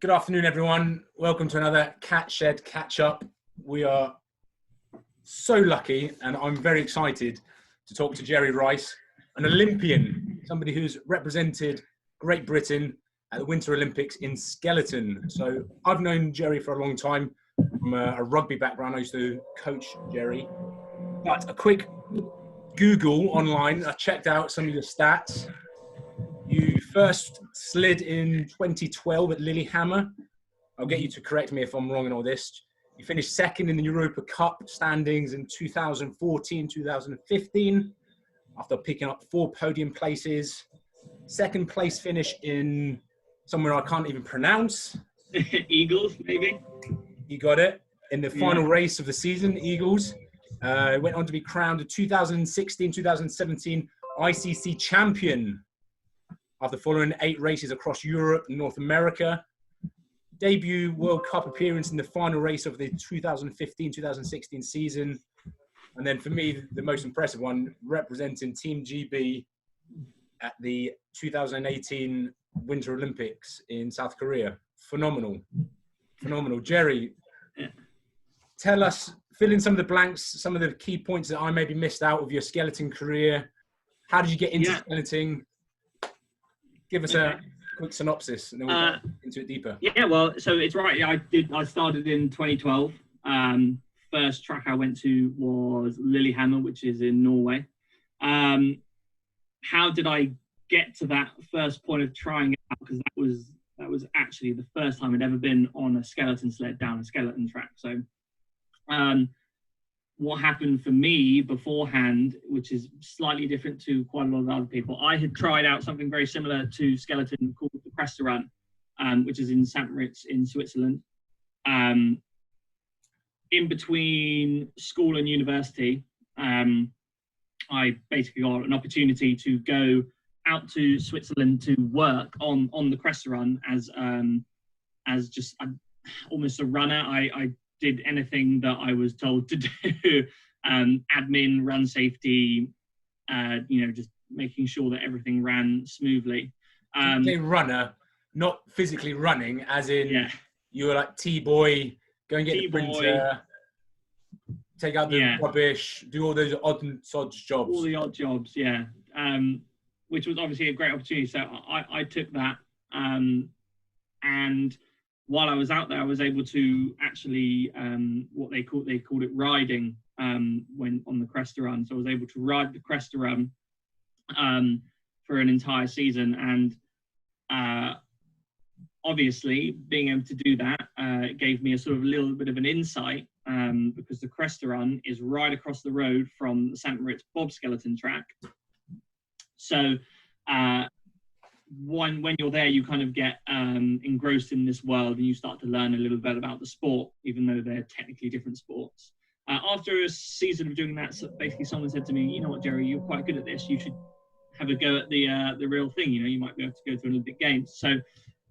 Good afternoon, everyone. Welcome to another Catshed catch-up. We are so lucky, and I'm very excited to talk to Jerry Rice, an Olympian, somebody who's represented Great Britain at the Winter Olympics in skeleton. So I've known Jerry for a long time from a rugby background. I used to coach Jerry. But a quick Google online, I checked out some of your stats. You first slid in 2012 at Lillehammer. I'll get you to correct me if I'm wrong in all this. You finished second in the Europa Cup standings in 2014, 2015, after picking up 4 podium places. Second place finish in somewhere I can't even pronounce. Eagles, maybe? You got it. In the final race of the season, Eagles. Went on to be crowned a 2016, 2017 ICC champion after following 8 races across Europe and North America. Debut World Cup appearance in the final race of the 2015-2016 season. And then for me, the most impressive one, representing Team GB at the 2018 Winter Olympics in South Korea. Phenomenal. Phenomenal. Jerry, tell us, fill in some of the blanks, some of the key points that I maybe missed out of your skeleton career. How did you get into skeleton? Give us a quick synopsis, and then we'll go into it deeper. Yeah, well, so it's right. Yeah, I started in 2012. First track I went to was Lillehammer, which is in Norway. How did I get to that first point of trying it out? Because that was actually the first time I'd ever been on a skeleton sled down a skeleton track. So what happened for me beforehand, which is slightly different to quite a lot of other people, I had tried out something very similar to skeleton called the Cresta Run, which is in St. Moritz in Switzerland. In between school and university, I basically got an opportunity to go out to Switzerland to work on the Cresta Run as just almost a runner. I did anything that I was told to do, admin, run safety, just making sure that everything ran smoothly. Say runner, not physically running, as in you were like T-boy, go and get the printer, take out the rubbish, do all those odd and sods jobs. All the odd jobs, which was obviously a great opportunity. So I took that, and while I was out there, I was able to actually what they called it riding when on the Cresta Run. So I was able to ride the Cresta Run for an entire season, and obviously being able to do that gave me a sort of a little bit of an insight because the Cresta Run is right across the road from the St. Moritz Bob Skeleton track. So when you're there, you kind of get engrossed in this world and you start to learn a little bit about the sport, even though they're technically different sports. After a season of doing that, so basically someone said to me, you know what, Jerry, you're quite good at this. You should have a go at the real thing. You might be able to go to Olympic Games. So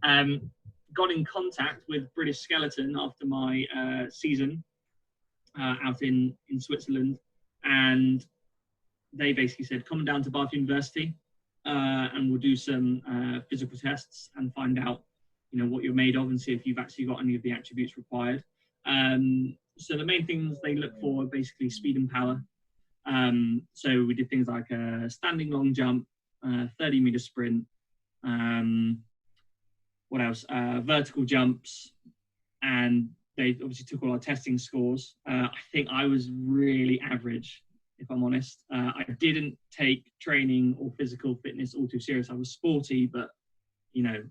got in contact with British Skeleton after my season out in Switzerland. And they basically said, come down to Bath University. And we'll do some physical tests and find out, what you're made of and see if you've actually got any of the attributes required. So the main things they look for are basically speed and power. So we did things like a standing long jump, 30-meter sprint. What else? Vertical jumps. And they obviously took all our testing scores. I think I was really average, if I'm honest. I didn't take training or physical fitness all too serious. I was sporty, but,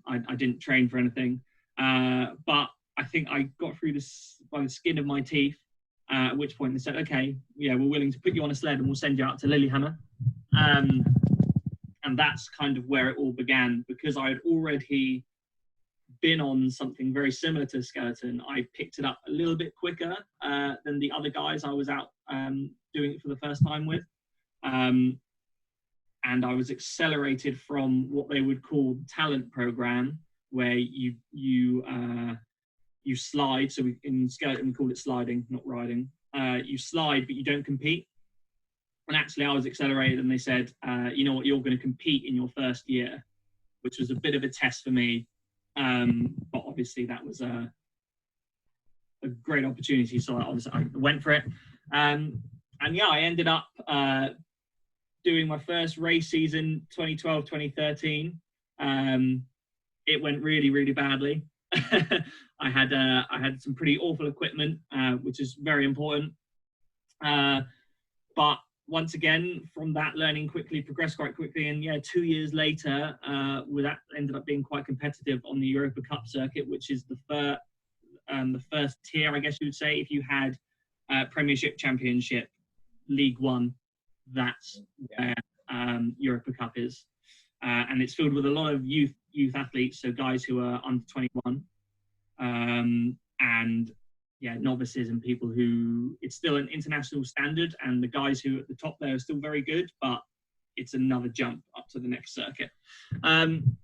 I didn't train for anything. But I think I got through this by the skin of my teeth, at which point they said, okay, we're willing to put you on a sled and we'll send you out to Lillehammer. And that's kind of where it all began. Because I had already been on something very similar to skeleton, I picked it up a little bit quicker than the other guys I was out doing it for the first time with. And I was accelerated from what they would call the talent program, where you slide. So in skeleton, we call it sliding, not riding. You slide, but you don't compete. And actually I was accelerated and they said, you know what, you're going to compete in your first year, which was a bit of a test for me. But obviously that was a great opportunity, so I went for it. And yeah, I ended up doing my first race season, 2012, 2013. It went really, really badly. I had some pretty awful equipment, which is very important. But once again, from that, learning quickly, progressed quite quickly, and yeah, 2 years later, that ended up being quite competitive on the Europa Cup circuit, which is the first tier, I guess you would say, if you had Premiership, Championship, League One. That's where Europa Cup is, and it's filled with a lot of youth athletes, so guys who are under 21, and yeah, novices and people who, it's still an international standard, and the guys who are at the top there are still very good, but it's another jump up to the next circuit. And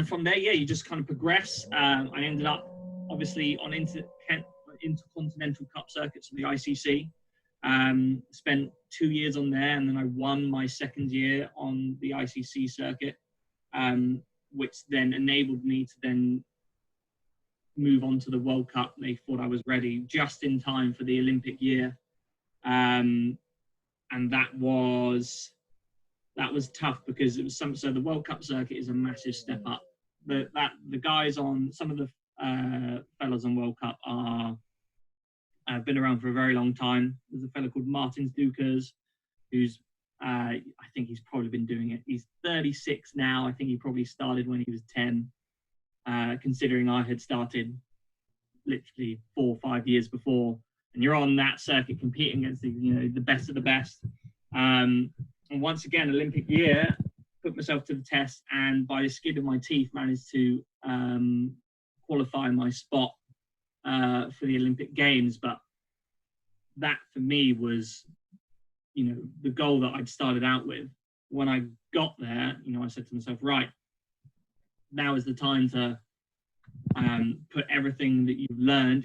from there, yeah, you just kind of progress. I ended up obviously on Intercontinental Cup circuits of the ICC. Spent 2 years on there, and then I won my second year on the ICC circuit, which then enabled me to then move on to the World Cup. They thought I was ready just in time for the Olympic year, and that was tough because it was so the World Cup circuit is a massive step up. The guys on, some of the fellas on World Cup are been around for a very long time. There's a fellow called Martins Dukas, who's I think he's probably been doing it. He's 36 now. I think he probably started when he was 10. Considering I had started literally 4 or 5 years before, and you're on that circuit competing against the best of the best. And once again, Olympic year, put myself to the test, and by the skin of my teeth, managed to qualify my spot for the Olympic Games. But that for me was, the goal that I'd started out with. When I got there, I said to myself, right, now is the time to put everything that you've learned.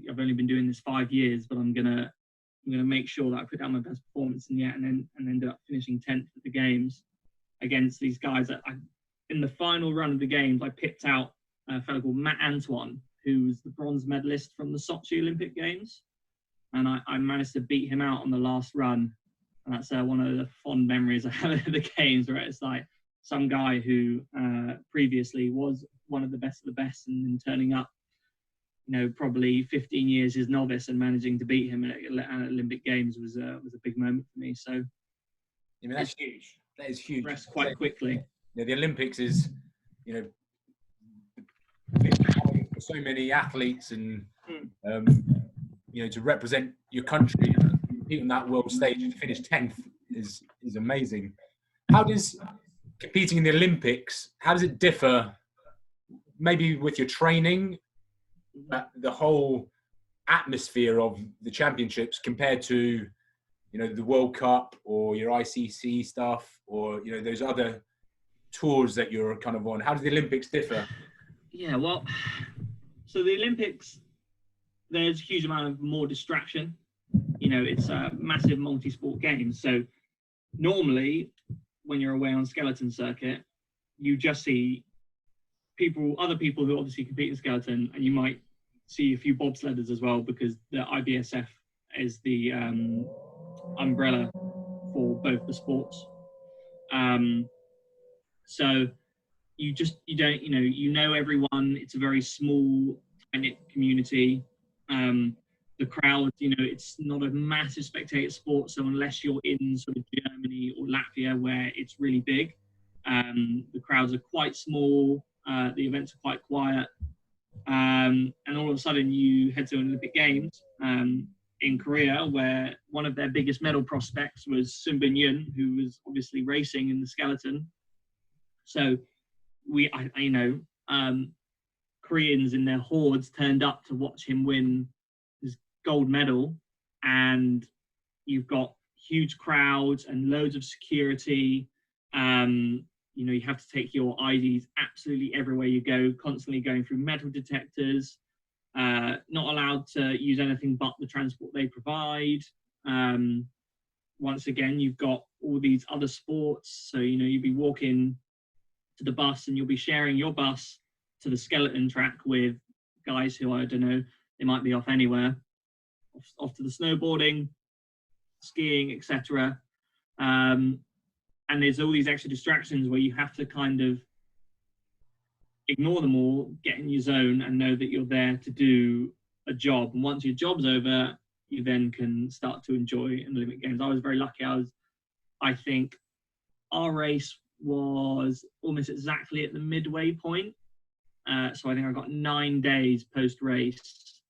I've only been doing this 5 years, but I'm gonna make sure that I put down my best performance, and ended up finishing 10th at the games against these guys. In the final run of the games, I picked out a fellow called Matt Antoine, who was the bronze medalist from the Sochi Olympic Games, and I managed to beat him out on the last run. And that's one of the fond memories I have of the games, where it's like some guy who previously was one of the best of the best, and then turning up, probably 15 years his novice, and managing to beat him at Olympic Games was a big moment for me. So, that's huge. That is huge. Progressed quite quickly. The Olympics is, for so many athletes, and to represent your country, compete on that world stage and finish 10th is amazing. How does competing in the Olympics, how does it differ, maybe with your training, the whole atmosphere of the championships compared to, the World Cup or your ICC stuff, or, those other tours that you're kind of on? How does the Olympics differ? Yeah, well, so the Olympics, there's a huge amount of more distraction. It's a massive multi-sport game. So normally, when you're away on skeleton circuit, you just see other people who obviously compete in skeleton, and you might see a few bobsledders as well, because the IBSF is the umbrella for both the sports. So you don't, everyone. It's a very small, tight-knit community. The crowd, it's not a massive spectator sport, so unless you're in sort of Germany or Latvia, where it's really big, the crowds are quite small, the events are quite quiet, and all of a sudden you head to Olympic Games in Korea, where one of their biggest medal prospects was Sun Bin-yoon, who was obviously racing in the skeleton. So Koreans in their hordes turned up to watch him win his gold medal, and you've got huge crowds and loads of security. You have to take your IDs absolutely everywhere you go, constantly going through metal detectors, not allowed to use anything but the transport they provide. Once again, you've got all these other sports, so you'll be walking to the bus and you'll be sharing your bus to the skeleton track with guys who, I don't know, they might be off anywhere, off to the snowboarding, skiing, etc. And there's all these extra distractions where you have to kind of ignore them all, get in your zone, and know that you're there to do a job. And once your job's over, you then can start to enjoy an Olympic Games. I was very lucky. I think our race was almost exactly at the midway point. So I think I got 9 days post-race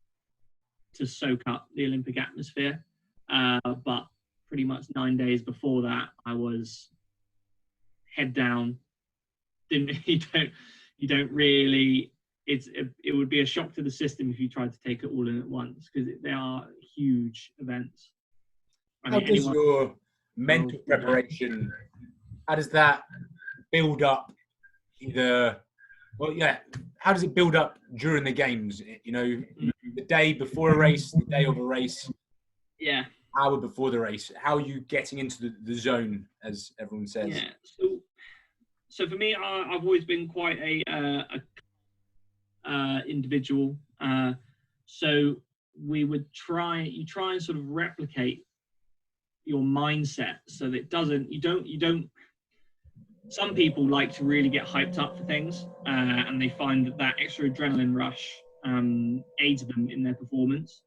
to soak up the Olympic atmosphere. But pretty much 9 days before that, I was head down. You don't really. It would be a shock to the system if you tried to take it all in at once, because they are huge events. How does your mental preparation? How does that build up? How does it build up during the games? You know, the day before a race, the day of a race. Yeah. Hour before the race. How are you getting into the zone, as everyone says? Yeah. So for me, I've always been quite a individual. So you try and sort of replicate your mindset so that you don't. Some people like to really get hyped up for things, and they find that extra adrenaline rush aids them in their performance,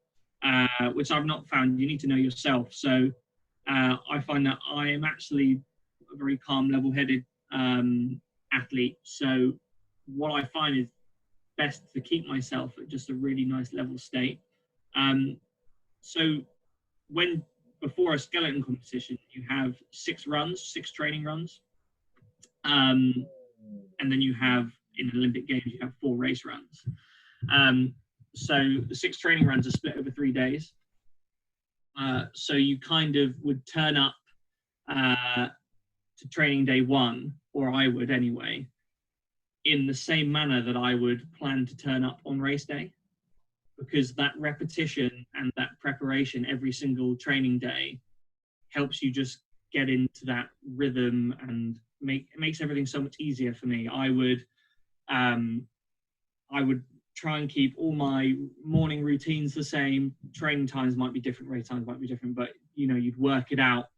which I've not found. You need to know yourself. So I find that I am actually a very calm, level-headed athlete. So what I find is best to keep myself at just a really nice level state. So before a skeleton competition, you have 6 training runs. And then you have, in Olympic Games, you have 4 race runs. So the 6 training runs are split over 3 days. So you kind of would turn up to training day 1, or I would anyway, in the same manner that I would plan to turn up on race day, because that repetition and that preparation every single training day helps you just get into that rhythm, and it makes everything so much easier for me. I would try and keep all my morning routines the same. Training times might be different, race times might be different, but you'd work it out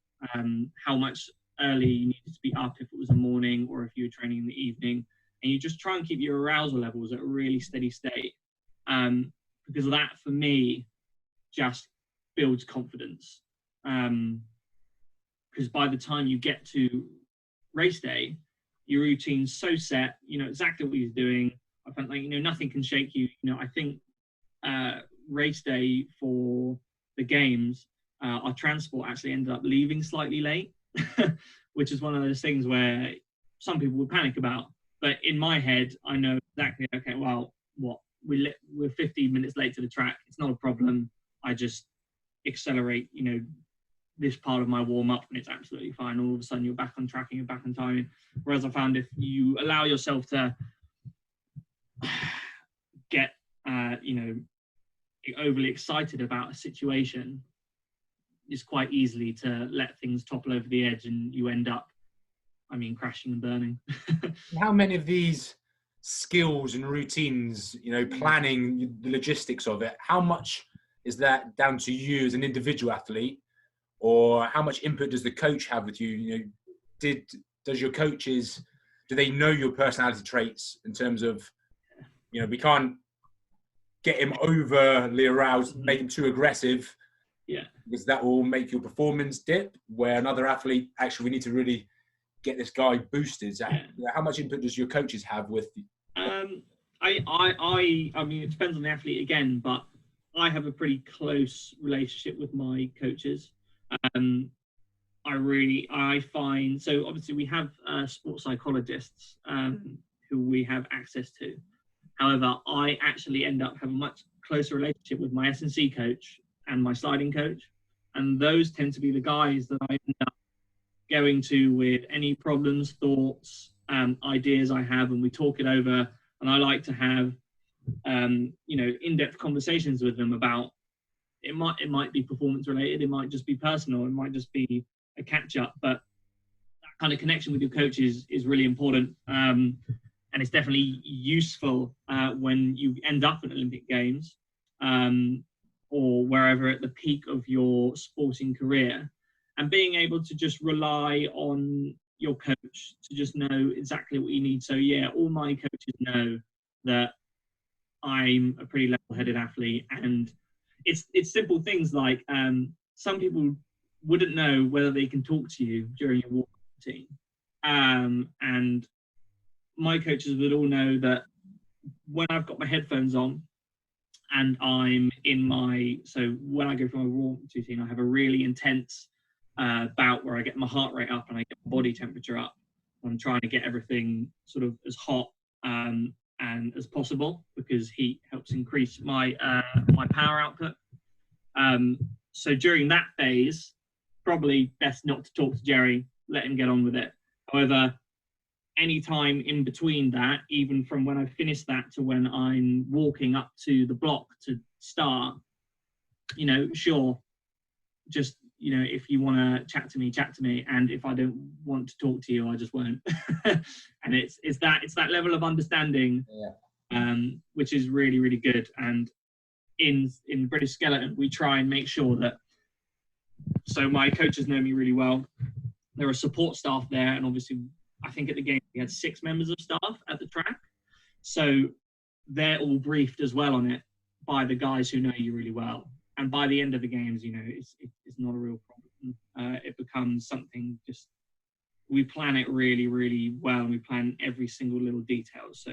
how much early you needed to be up if it was a morning or if you were training in the evening, and you just try and keep your arousal levels at a really steady state, because that for me just builds confidence. Because by the time you get to race day, your routine's so set, you know exactly what you're doing. I felt like nothing can shake you. I think race day for the games, our transport actually ended up leaving slightly late, which is one of those things where some people would panic about. But in my head, I know exactly. Okay, well, we're 15 minutes late to the track. It's not a problem. I just accelerate, this part of my warm up, and it's absolutely fine. All of a sudden, you're back on track and you're back on timing. Whereas I found if you allow yourself to get, overly excited about a situation, it's quite easly to let things topple over the edge, and you end up, crashing and burning. How many of these skills and routines, planning the logistics of it, how much is that down to you as an individual athlete, or how much input does the coach have with you? Does your coaches, do they know your personality traits in terms of, we can't get him overly aroused, make him too aggressive, because that will make your performance dip, where another athlete, actually, we need to really get this guy boosted. How much input does your coaches have with you? It depends on the athlete again, but I have a pretty close relationship with my coaches. I find, so obviously we have sports psychologists who we have access to. However, I actually end up having a much closer relationship with my S&C coach and my sliding coach. And those tend to be the guys that I end up going to with any problems, thoughts, ideas I have, and we talk it over. And I like to have, in-depth conversations with them about, it might be performance related, it might just be personal, it might just be a catch up, but that kind of connection with your coach is really important. And and it's definitely useful when you end up at Olympic Games or wherever at the peak of your sporting career, and being able to just rely on your coach to just know exactly what you need. So yeah, all my coaches know that I'm a pretty level-headed athlete, and it's simple things like some people wouldn't know whether they can talk to you during your walk routine, and my coaches would all know that when I've got my headphones on and I'm in so when I go for my walk routine, I have a really intense bout where I get my heart rate up and I get my body temperature up. I'm trying to get everything sort of as hot and as possible, because heat helps increase my my power output. So during that phase, probably best not to talk to Jerry, let him get on with it. However, any time in between that, even from when I finish that to when I'm walking up to the block to start, sure, just, if you want to chat to me, and if I don't want to talk to you, I just won't. And it's that level of understanding, which is really, really good. And in British Skeleton, we try and make sure that, so my coaches know me really well. There are support staff there, and obviously I think at the game we had 6 members of staff at the track, so they're all briefed as well on it by the guys who know you really well. And by the end of the games, it's not a real problem. It becomes something, just, we plan it really, really well, and we plan every single little detail, so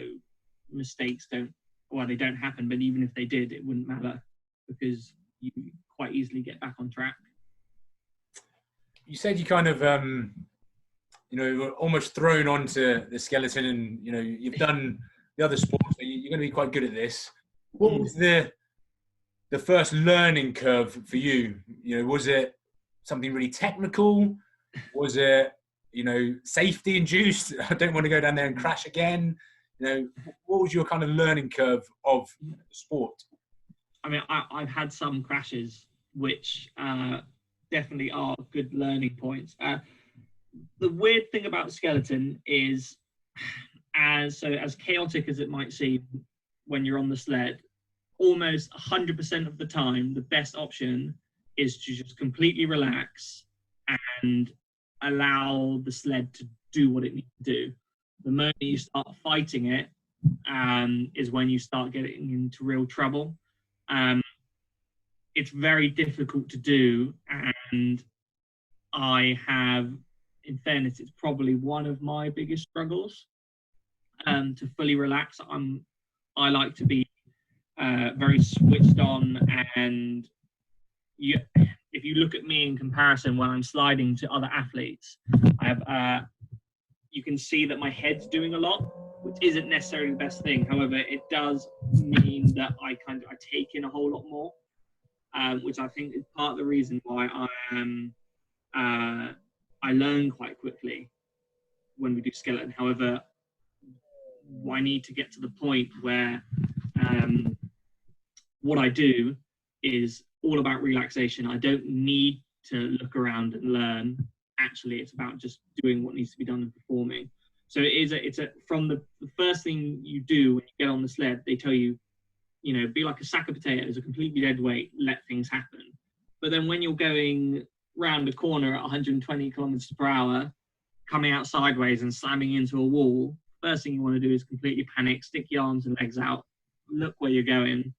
mistakes they don't happen, but even if they did, it wouldn't matter, because you quite easily get back on track. You said you kind of were almost thrown onto the skeleton, and you've done the other sports, so you're going to be quite good at this. What was the first learning curve for you? Was it something really technical? Was it safety induced? I don't want to go down there and crash again. What was your kind of learning curve of the sport? I mean, I've had some crashes, which definitely are good learning points. The weird thing about skeleton is, as chaotic as it might seem when you're on the sled, almost 100% of the time, the best option is to just completely relax and allow the sled to do what it needs to do. The moment you start fighting it is when you start getting into real trouble. It's very difficult to do, and I have, in fairness, it's probably one of my biggest struggles to fully relax. I like to be very switched on, and if you look at me in comparison when I'm sliding to other athletes, I have you can see that my head's doing a lot, which isn't necessarily the best thing. However, it does mean that I take in a whole lot more, which I think is part of the reason why I learn quite quickly when we do skeleton. However, I need to get to the point where what I do is all about relaxation. I don't need to look around and learn. Actually, it's about just doing what needs to be done and performing. So from the first thing you do when you get on the sled, they tell you, be like a sack of potatoes, a completely dead weight, let things happen. But then when you're going round a corner at 120 kilometers per hour, coming out sideways and slamming into a wall, first thing you want to do is completely panic, stick your arms and legs out, look where you're going.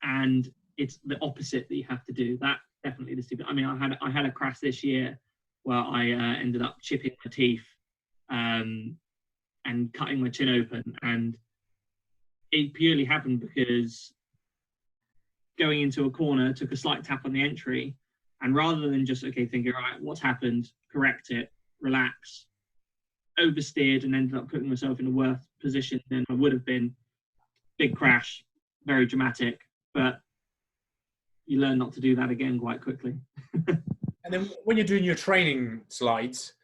And it's the opposite that you have to do. That definitely the stupid. I mean, I had a crash this year where I ended up chipping my teeth and cutting my chin open, and it purely happened because going into a corner, took a slight tap on the entry, and rather than just thinking, all right, what's happened, correct it, relax, oversteered and ended up putting myself in a worse position than I would have been. Big crash, very dramatic, but you learn not to do that again quite quickly. And then when you're doing your training slides,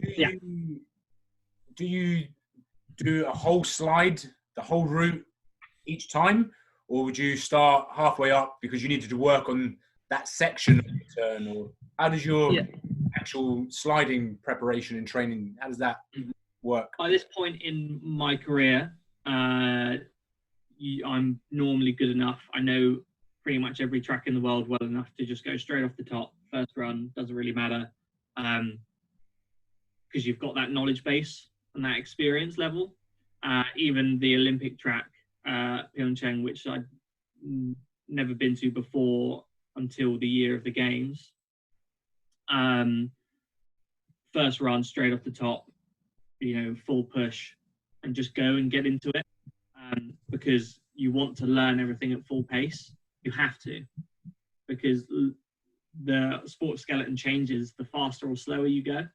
do you do a whole slide, the whole route each time? Or would you start halfway up because you needed to work on that section of the turn? Or how does your actual sliding preparation and training, how does that work? By this point in my career, I'm normally good enough. I know pretty much every track in the world well enough to just go straight off the top. First run, doesn't really matter, because you've got that knowledge base and that experience level. Even the Olympic track, Pyeongchang, which I'd never been to before until the year of the games. First run, straight off the top, full push, and just go and get into it. Because you want to learn everything at full pace. You have to, because the sport skeleton changes the faster or slower you go.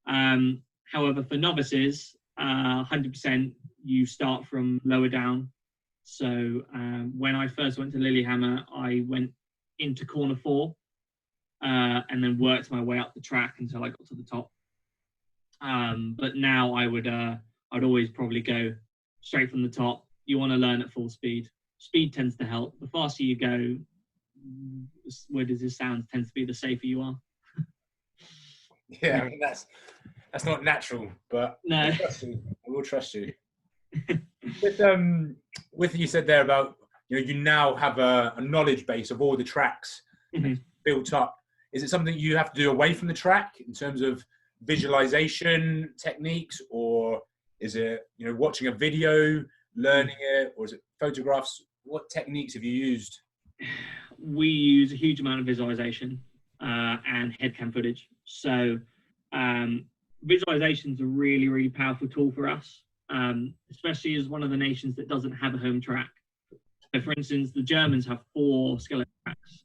However, for novices, 100% you start from lower down. So when I first went to Lillehammer, I went into corner 4 and then worked my way up the track until I got to the top. But now I'd always probably go straight from the top. You want to learn at full speed. Speed tends to help. The faster you go, where does this sound, tends to be the safer you are. Yeah, I mean, that's not natural, but no. I will trust you. With you said there about you now have a knowledge base of all the tracks built up. Is it something you have to do away from the track in terms of visualization techniques, or is it watching a video, learning it, or is it photographs? What techniques have you used? We use a huge amount of visualization and head cam footage. So visualization is a really, really powerful tool for us, especially as one of the nations that doesn't have a home track. So for instance, the Germans have 4 skeleton tracks.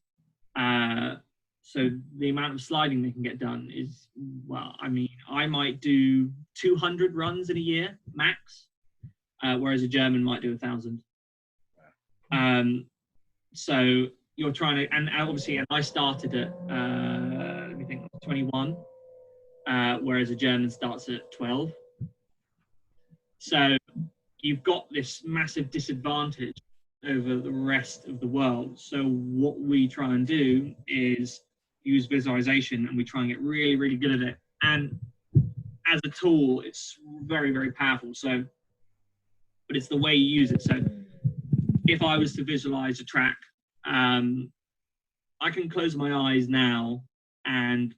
So the amount of sliding they can get done is, well, I mean, I might do 200 runs in a year max, whereas a German might do 1,000. So you're trying to, and obviously, and I started at, let me think, 21, whereas a German starts at 12. So you've got this massive disadvantage over the rest of the world. So what we try and do is use visualization, and we try and get really, really good at it. And as a tool, it's very, very powerful. So, but it's the way you use it. So if I was to visualize a track, I can close my eyes now and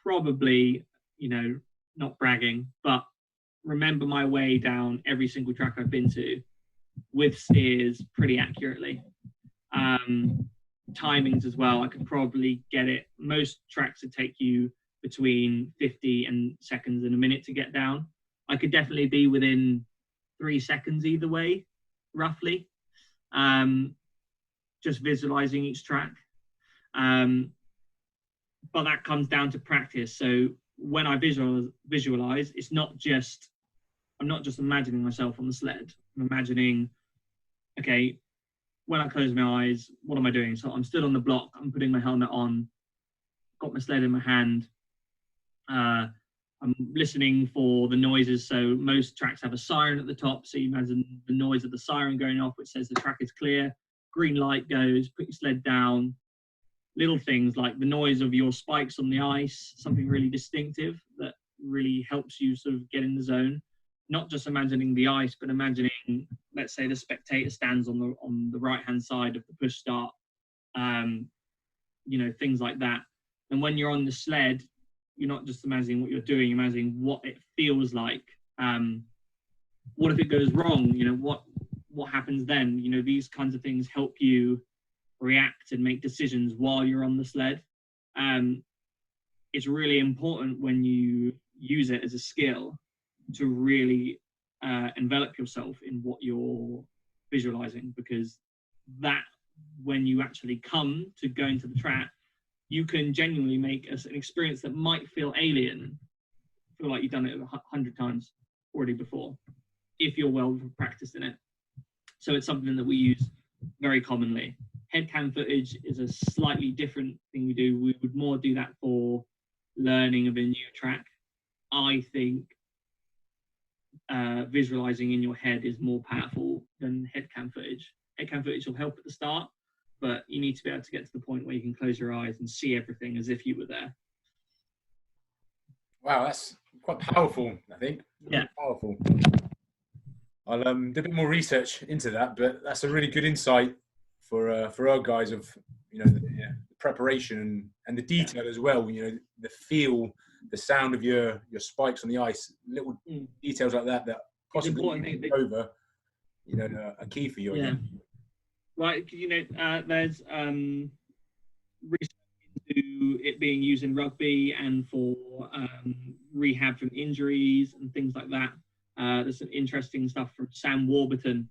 probably, not bragging, but remember my way down every single track I've been to with steers pretty accurately. Timings as well, I could probably get it. Most tracks would take you between 50 seconds and a minute to get down. I could definitely be within 3 seconds either way, roughly. Just visualizing each track. But that comes down to practice. So when I visualize, I'm not just imagining myself on the sled. I'm imagining, okay, when I close my eyes, what am I doing? So I'm stood on the block, I'm putting my helmet on, got my sled in my hand. I'm listening for the noises. So most tracks have a siren at the top. So you imagine the noise of the siren going off, which says the track is clear. Green light goes, put your sled down. Little things like the noise of your spikes on the ice, something really distinctive that really helps you sort of get in the zone. Not just imagining the ice, but imagining, let's say, the spectator stands on the right-hand side of the push start, things like that. And when you're on the sled, you're not just imagining what you're doing, you're imagining what it feels like. What if it goes wrong? What happens then? These kinds of things help you react and make decisions while you're on the sled. It's really important when you use it as a skill to really envelop yourself in what you're visualizing, because that, when you actually come to go into the track, you can genuinely make an experience that might feel alien, feel like you've done it 100 times already before, if you're well practiced in it. So it's something that we use very commonly. Headcam footage is a slightly different thing we do. We would more do that for learning of a new track. I think visualizing in your head is more powerful than headcam footage. Headcam footage will help at the start, but you need to be able to get to the point where you can close your eyes and see everything as if you were there. Wow, that's quite powerful, I think. Yeah. Powerful. I'll do a bit more research into that, but that's a really good insight for our guys of the preparation and the detail as well. The feel, the sound of your spikes on the ice, little details like that possibly over, are key for you. Yeah. Right. There's research into it being used in rugby and for rehab from injuries and things like that. There's some interesting stuff from Sam Warburton,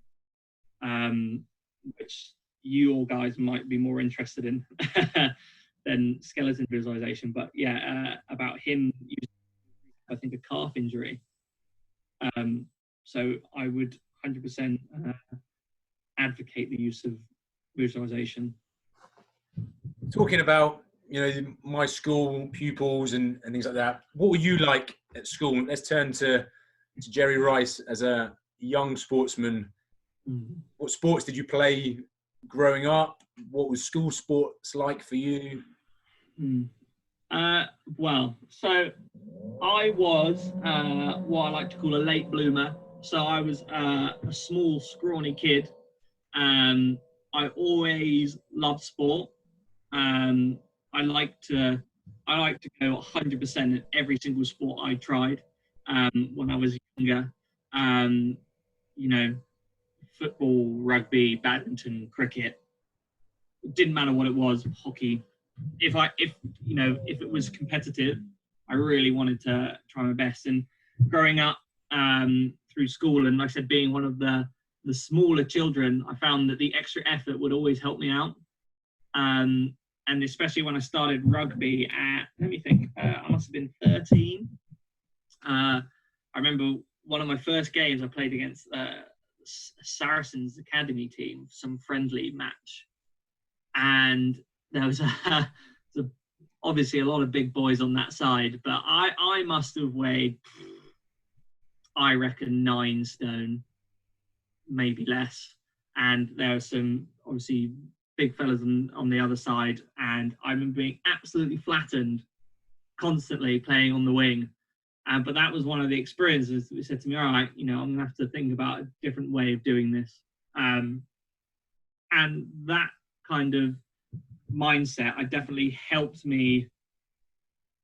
which you all guys might be more interested in than skeleton visualization. But about him using, I think, a calf injury. So I would 100% advocate the use of visualization. Talking about my school pupils and things like that, what were you like at school? Let's turn to Jerry Rice as a young sportsman. What sports did you play growing up? What was school sports like for you? Well, so I was what I like to call a late bloomer. So I was a small, scrawny kid. I always loved sport. I like to go 100% in every single sport I tried when I was younger. Football, rugby, badminton, cricket. It didn't matter what it was, hockey. If it was competitive, I really wanted to try my best. And growing up through school, and like I said, being one of the smaller children, I found that the extra effort would always help me out. And especially when I started rugby at, let me think, I must have been 13. I remember one of my first games I played against Saracens Academy team, some friendly match. And there was obviously a lot of big boys on that side, but I must have weighed, I reckon, 9 stone, maybe less. And there were some obviously big fellas on the other side, and I remember being absolutely flattened constantly playing on the wing. But that was one of the experiences that said to me, all right, I'm going to have to think about a different way of doing this. And that kind of mindset, I definitely helped me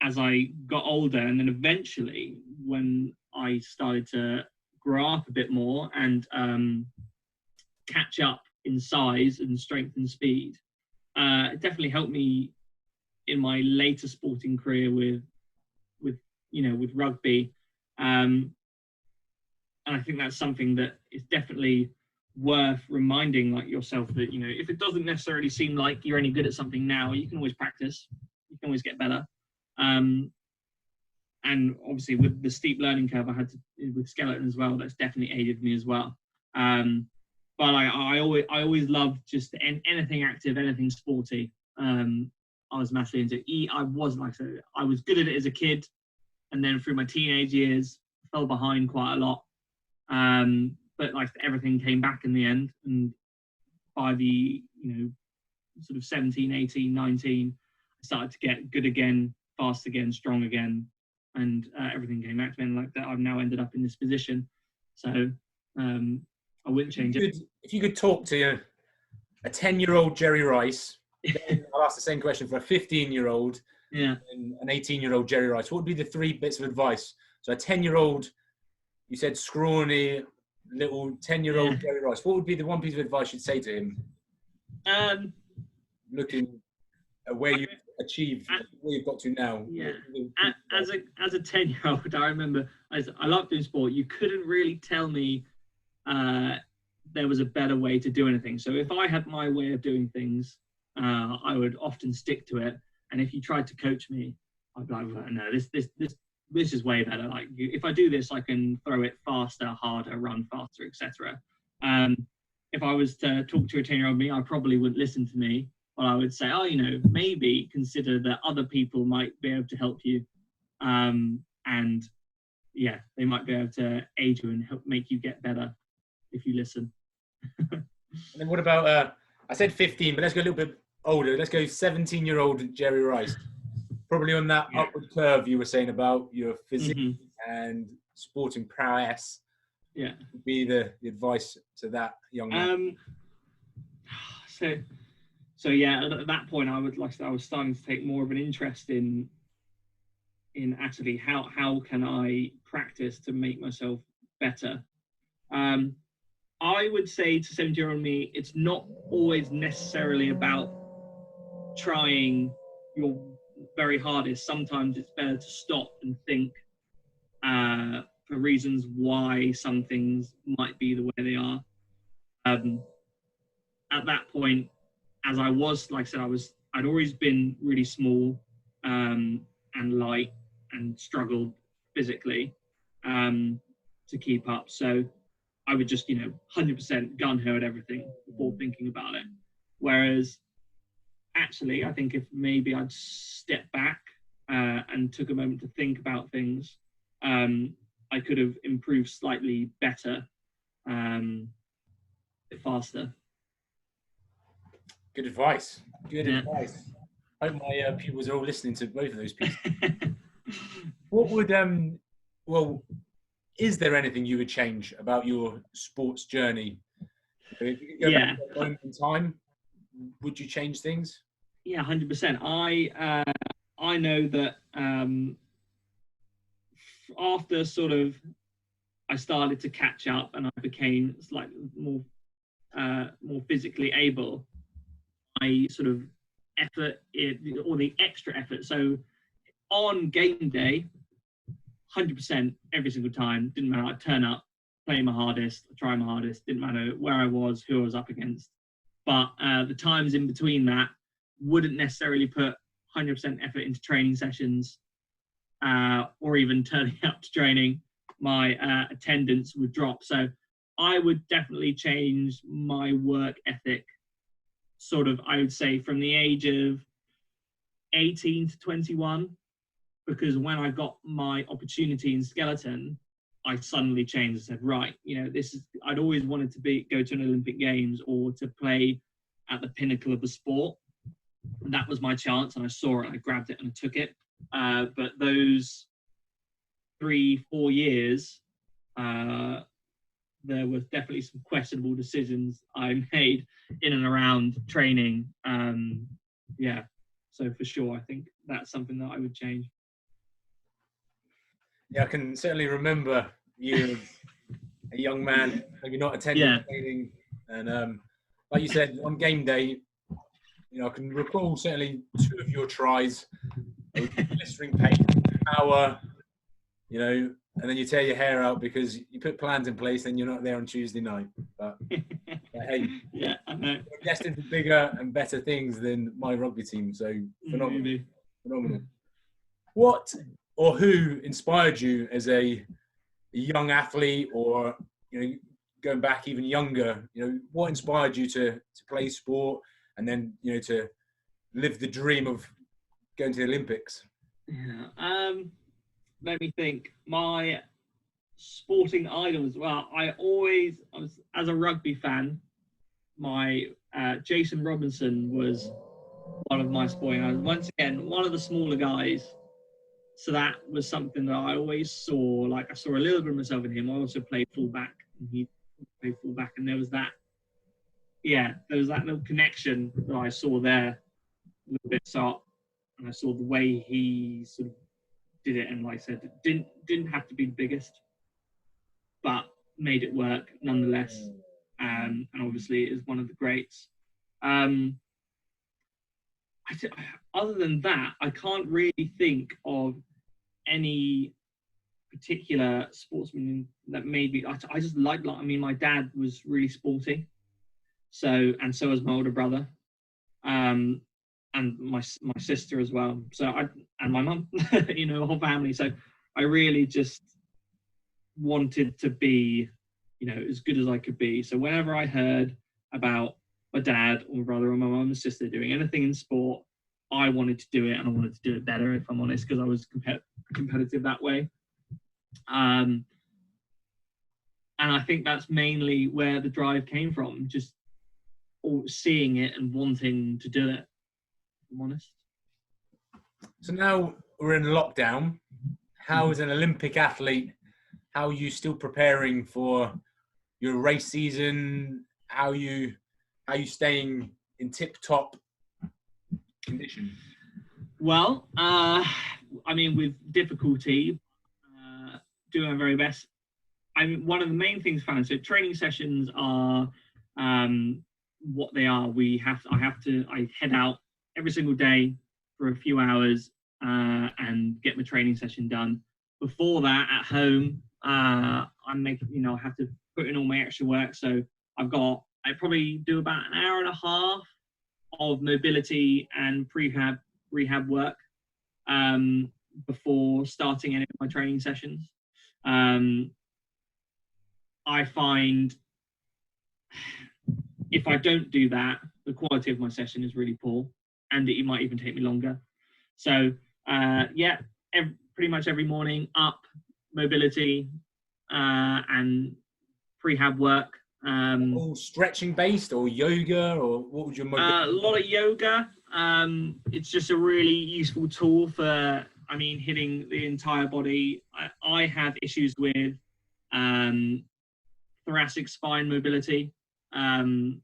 as I got older. And then eventually, when I started to grow up a bit more and catch up in size and strength and speed, it definitely helped me in my later sporting career with rugby. And I think that's something that is definitely worth reminding yourself that, if it doesn't necessarily seem like you're any good at something now, you can always practice, you can always get better. And obviously with the steep learning curve I had with skeleton as well, that's definitely aided me as well. But I always loved just anything active, anything sporty. I was massively into it. I was good at it as a kid, and then through my teenage years, I fell behind quite a lot. But everything came back in the end, and by the sort of 17, 18, 19, I started to get good again, fast again, strong again, and everything came back to me. And like that, I've now ended up in this position. So I wouldn't change it. If you could talk to a 10-year-old Jerry Rice, then I'll ask the same question for a 15-year-old and an 18-year-old Jerry Rice. What would be the 3 bits of advice? So a 10-year-old, you said scrawny, little 10-year-old Jerry Rice. What would be the one piece of advice you'd say to him? Looking at where you've achieved, where you've got to now. Yeah. As a 10-year-old, I remember I loved doing sport. You couldn't really tell me there was a better way to do anything. So if I had my way of doing things, I would often stick to it. And if you tried to coach me, I'd be like, well, no, this is way better. If I do this, I can throw it faster, harder, run faster, etc. If I was to talk to a 10-year-old me, I probably wouldn't listen to me. But I would say, maybe consider that other people might be able to help you. And they might be able to aid you and help make you get better if you listen. And then what about, I said 15, but let's go a little bit older. Let's go 17-year-old Jerry Rice. Probably on that upward curve you were saying about your physique and sporting prowess Yeah. would be the advice to that young man? So yeah, at that point, I was starting to take more of an interest in actually how can I practice to make myself better. I would say to 70-year-old me, it's not always necessarily about trying your very hardest. Sometimes it's better to stop and think for reasons why some things might be the way they are. At that point, as I was, like I said, I'd always been really small and light and struggled physically to keep up. So I would just, 100% gun ho at everything before thinking about it. Whereas actually, I think if maybe I'd stepped back and took a moment to think about things, I could have improved slightly better, faster. Good advice. Good advice. I hope my pupils are all listening to both of those pieces. What would well, is there anything you would change about your sports journey? If you could go back to a moment in time, would you change things? Yeah, 100%. I know that after sort of I started to catch up and I became slightly more physically able, I sort of or the extra effort. So on game day, 100% every single time, didn't matter. I'd turn up, play my hardest, try my hardest, didn't matter where I was, who I was up against. But the times in between that wouldn't necessarily put 100% effort into training sessions or even turning up to training. My attendance would drop. So I would definitely change my work ethic, sort of, I would say, from the age of 18 to 21, because when I got my opportunity in skeleton, I suddenly changed and said, right, I'd always wanted to go to an Olympic Games or to play at the pinnacle of the sport. And that was my chance, and I saw it, I grabbed it and I took it. But those 3-4 years, there was definitely some questionable decisions I made in and around training. So for sure, I think that's something that I would change. Yeah, I can certainly remember you as a young man, maybe not attending training. And like you said, on game day, I can recall certainly 2 of your tries. Blistering pain, power, and then you tear your hair out because you put plans in place and you're not there on Tuesday night. But hey, I know. You're destined for bigger and better things than my rugby team. So phenomenal. Phenomenal. What or who inspired you as a young athlete, or going back even younger? What inspired you to play sport and then to live the dream of going to the Olympics? Yeah. Let me think. My sporting idols. Well, I was, as a rugby fan, my Jason Robinson was one of my sporting idols. Once again, one of the smaller guys. So that was something that I always saw. Like, I saw a little bit of myself in him. I also played fullback, and he played fullback, and there was that little connection that I saw there a little bit. So, and I saw the way he sort of did it, and like I said, it didn't have to be the biggest, but made it work nonetheless. And obviously is one of the greats. Other than that, I can't really think of any particular sportsman that made me. I just like. I mean, my dad was really sporty, so was my older brother, and my sister as well. So and my mum, the whole family. So I really just wanted to be, as good as I could be. So whenever I heard about my dad or my brother or my mum and sister doing anything in sport, I wanted to do it, and I wanted to do it better, if I'm honest, because I was competitive that way. And I think that's mainly where the drive came from, just seeing it and wanting to do it, if I'm honest. So now we're in lockdown. how as an Olympic athlete, how are you still preparing for your race season? How you staying in tip-top condition? Well, I mean, with difficulty, doing my very best. I mean, one of the main things found. So training sessions are what they are. I head out every single day for a few hours and get my training session done. Before that, at home, I'm making, I have to put in all my extra work. So I probably do about an hour and a half of mobility and rehab work before starting any of my training sessions. I find if I don't do that, the quality of my session is really poor, and it might even take me longer. So pretty much every morning, up, mobility, and prehab work. All stretching based or yoga, or what would your a lot of yoga. It's just a really useful tool for, hitting the entire body. I have issues with thoracic spine mobility, and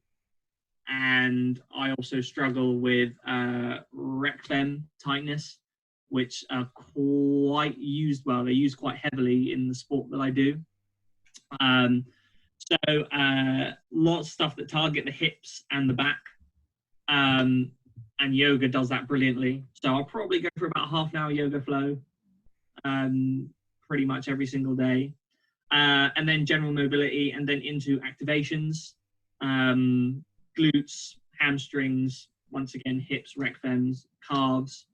I also struggle with rectum tightness, which are quite used. Well, they're used quite heavily in the sport that I do. So lots of stuff that target the hips and the back, and yoga does that brilliantly. So I'll probably go for about half an hour yoga flow pretty much every single day, and then general mobility, and then into activations, glutes, hamstrings, once again hips, rectums, calves,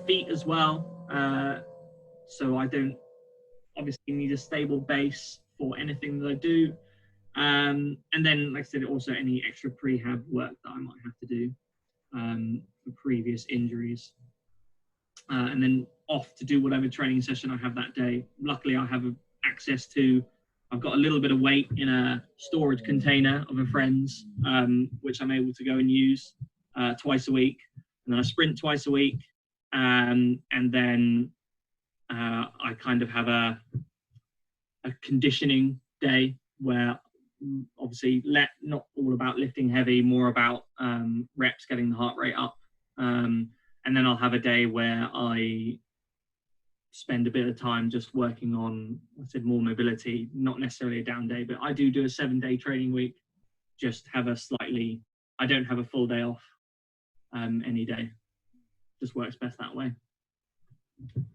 feet as well. So I don't obviously need a stable base for anything that I do. And then, like I said, also any extra prehab work that I might have to do for previous injuries. And then off to do whatever training session I have that day. Luckily, I have access to, I've got a little bit of weight in a storage container of a friend's, which I'm able to go and use twice a week. And then I sprint twice a week. And then I kind of have a conditioning day where obviously not all about lifting heavy, more about reps, getting the heart rate up. And then I'll have a day where I spend a bit of time just working on, I said, more mobility, not necessarily a down day, but I do a 7-day training week, just have I don't have a full day off any day. Just works best that way.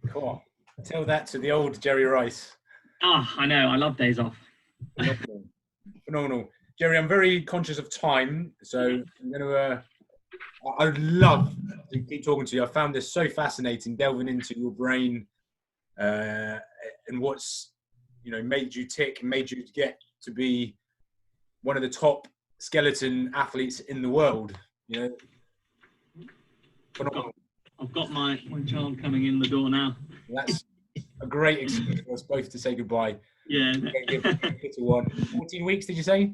Cool. Tell that to the old Jerry Rice. I know. I love days off. Phenomenal. Jerry, I'm very conscious of time, so I'm going to... I would love to keep talking to you. I found this so fascinating, delving into your brain and what's, made you tick and made you get to be one of the top skeleton athletes in the world. Phenomenal. I've got my child coming in the door now. That's a great excuse for us both to say goodbye. Yeah. Give to one. 14 weeks, did you say?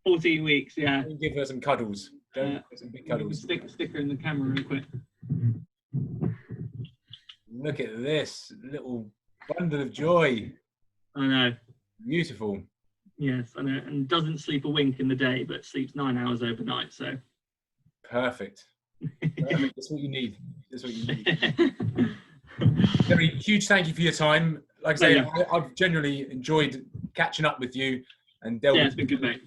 14 weeks, yeah. Give her some cuddles. Some big cuddles. Stick her in the camera real quick. Look at this little bundle of joy. I know. Beautiful. Yes, I know. And doesn't sleep a wink in the day, but sleeps 9 hours overnight. So. Perfect. That's what you need. Very huge thank you for your time. Like I say, I've genuinely enjoyed catching up with you and delving it's been good, mate.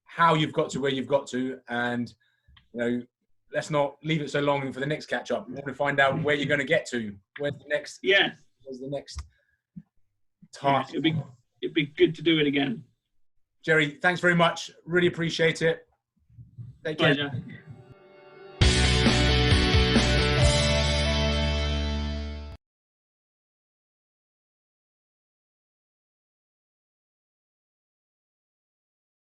How you've got to where you've got to, and let's not leave it so long for the next catch up. We want to find out where you're going to get to. Where's the next? Yeah. Where's the next task? It'd be good to do it again. Jerry, thanks very much. Really appreciate it. Take care. Pleasure.